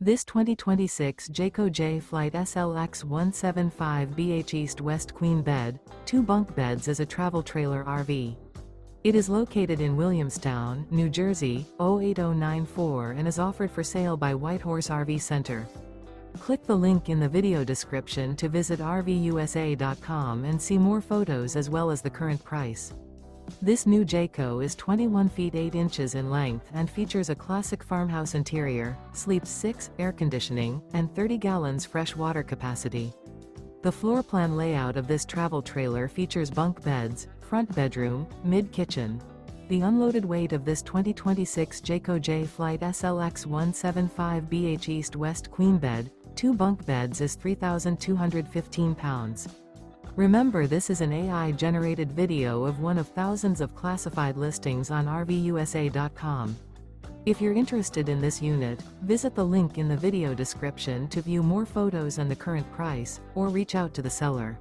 This 2026 Jayco Jay Flight SLX 175BH East-West Queen Bed, 2 bunk beds is a travel trailer RV. It is located in Williamstown, New Jersey, 08094 and is offered for sale by Whitehorse RV Center. Click the link in the video description to visit RVUSA.com and see more photos as well as the current price. This new Jayco is 21 feet 8 inches in length and features a classic farmhouse interior, sleeps 6, air conditioning, and 30 gallons fresh water capacity. The floor plan layout of this travel trailer features bunk beds, front bedroom, mid-kitchen. The unloaded weight of this 2026 Jayco Jay Flight SLX 175BH East-West Queen Bed, 2 bunk beds is 3,215 pounds. Remember, this is an AI-generated video of one of thousands of classified listings on RVUSA.com. If you're interested in this unit, visit the link in the video description to view more photos and the current price, or reach out to the seller.